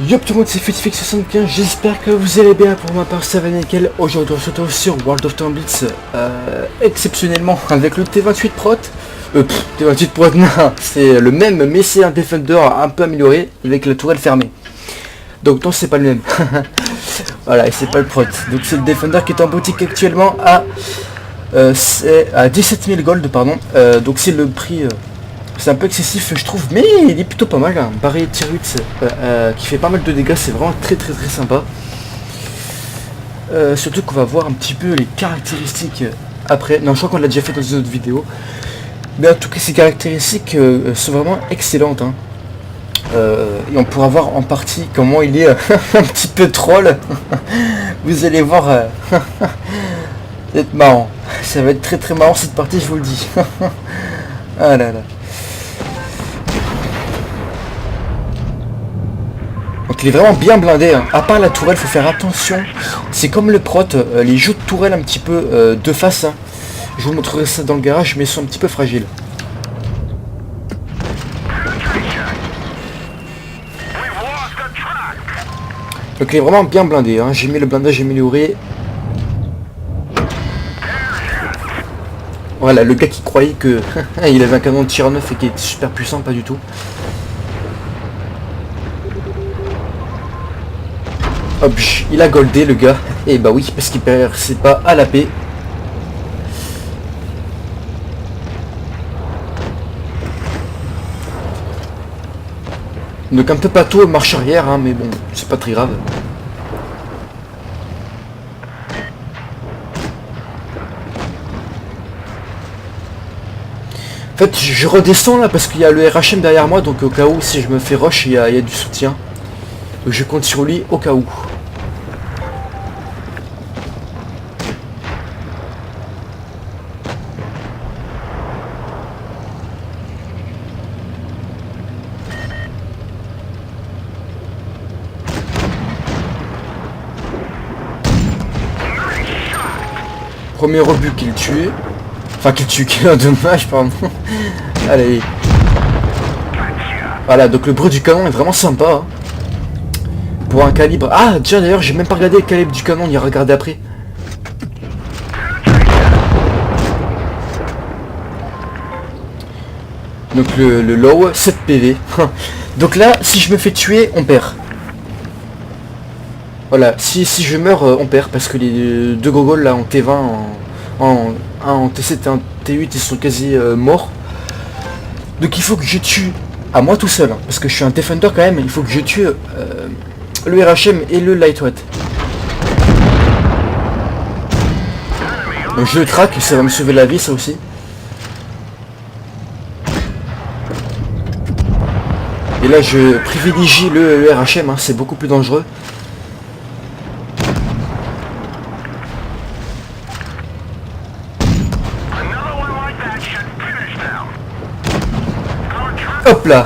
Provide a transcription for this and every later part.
Yo tout le monde, c'est Futifix75, j'espère que vous allez bien. Pour ma part ça va nickel. Aujourd'hui on se retrouve sur World of Tanks exceptionnellement avec le T28 Prot. T28 Prot, non, c'est le même mais c'est un Defender un peu amélioré avec la tourelle fermée. Donc non, c'est pas le même. Voilà, et c'est pas le Prot. Donc c'est le Defender qui est en boutique actuellement c'est à 17 000 gold, pardon. Donc c'est le prix... c'est un peu excessif je trouve, mais il est plutôt pas mal, hein. Barré Tier 8 qui fait pas mal de dégâts, c'est vraiment très sympa. Surtout qu'on va voir un petit peu les caractéristiques après. Non, je crois qu'on l'a déjà fait dans une autre vidéo. Mais en tout cas, ces caractéristiques sont vraiment excellentes, hein. Et on pourra voir en partie comment il est un petit peu troll. Vous allez voir, ça va être marrant. Ça va être très marrant cette partie, je vous le dis. Ah là là. Donc il est vraiment bien blindé, hein. À part la tourelle, faut faire attention. C'est comme le Prot, les jeux de tourelle un petit peu de face, hein. Je vous montrerai ça dans le garage, mais ils sont un petit peu fragiles. Donc il est vraiment bien blindé, hein. J'ai mis le blindage amélioré. Voilà, le gars qui croyait que il avait un canon de tir 9 et qui était super puissant, pas du tout. Hop, il a goldé le gars. Et bah oui, parce qu'il perd, c'est pas à la paix. Donc un peu pâteau, marche arrière, hein, mais bon, c'est pas très grave. En fait, je redescends là parce qu'il y a le RHM derrière moi, donc au cas où si je me fais rush, il y a du soutien. Donc je compte sur lui au cas où. Premier rebut qu'il tue. Enfin qu'il tue, qu'il a dommage, pardon. Allez. Voilà, donc le bruit du canon est vraiment sympa, hein. Pour un calibre... Ah, déjà d'ailleurs, j'ai même pas regardé le calibre du canon, on y a regardé après. Donc le low, 7 PV. Donc là, si je me fais tuer, on perd. Voilà, si je meurs, on perd, parce que les deux gogoles là en T20, en T7 et en T8, ils sont quasi morts. Donc il faut que je tue à moi tout seul, hein, parce que je suis un Defender quand même, il faut que je tue le RHM et le Lightweight. Donc je le traque, ça va me sauver la vie ça aussi. Et là je privilégie le RHM, hein, c'est beaucoup plus dangereux. Hop là.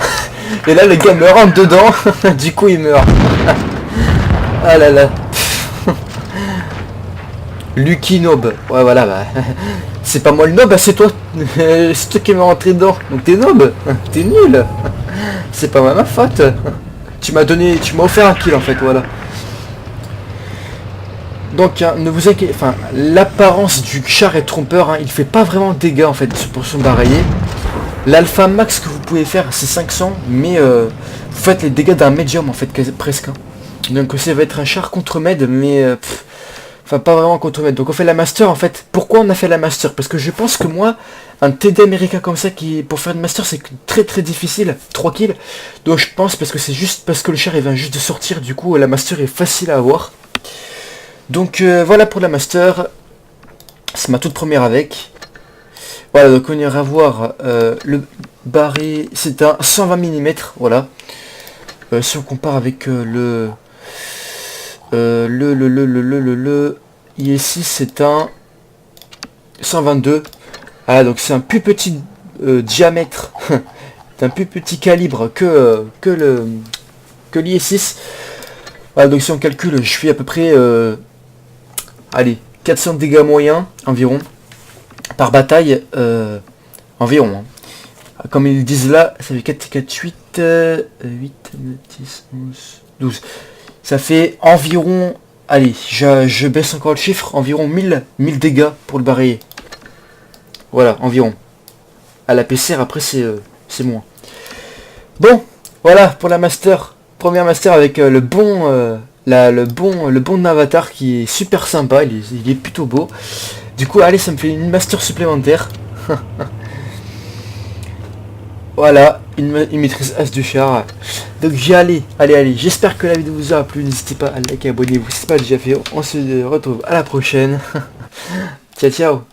Et là le gars me rentre dedans. Du coup il meurt. Ah là là. Lucky Nob. Ouais voilà, bah. C'est pas moi le nob, bah, c'est toi. C'est toi qui m'es rentré dedans. Donc t'es nob. T'es nul. C'est pas ma faute. Tu m'as offert un kill en fait, voilà. Donc hein, ne vous inquiétez, enfin l'apparence du char est trompeur, hein, il fait pas vraiment de dégâts en fait pour son bareillé. L'alpha max que vous pouvez faire c'est 500, mais vous faites les dégâts d'un médium en fait, presque, hein. Donc ça va être un char contre med, mais enfin pas vraiment contre med. Donc on fait la master en fait. Pourquoi on a fait la master? Parce que je pense que moi, un TD américain comme ça qui pour faire une master c'est très difficile, 3 kills. Donc je pense parce que c'est juste parce que le char il vient juste de sortir, du coup la master est facile à avoir. Donc voilà pour la master. C'est ma toute première avec. Voilà, donc on ira voir le barré, c'est un 120 mm, voilà. Si on compare avec le IS6, c'est un 122. Ah, donc c'est un plus petit diamètre, c'est un plus petit calibre que l'IS6. Voilà, donc si on calcule, je fais à peu près, allez, 400 dégâts moyens environ. Par bataille environ, hein. Comme ils disent là, ça fait 4, 4, 8, 8, 9, 10, 11, 12. Ça fait environ... Allez, je baisse encore le chiffre. Environ 1000 dégâts pour le barillet. Voilà, environ. À la PCR, après, c'est moins. Bon, voilà pour la master. Première master avec le bon avatar qui est super sympa. Il est plutôt beau. Du coup, allez, ça me fait une master supplémentaire. Voilà, une maîtrise as du char. Donc j'y allais, allez, j'espère que la vidéo vous aura plu. N'hésitez pas à liker, abonnez-vous si ce n'est pas déjà fait. On se retrouve à la prochaine. Ciao, ciao.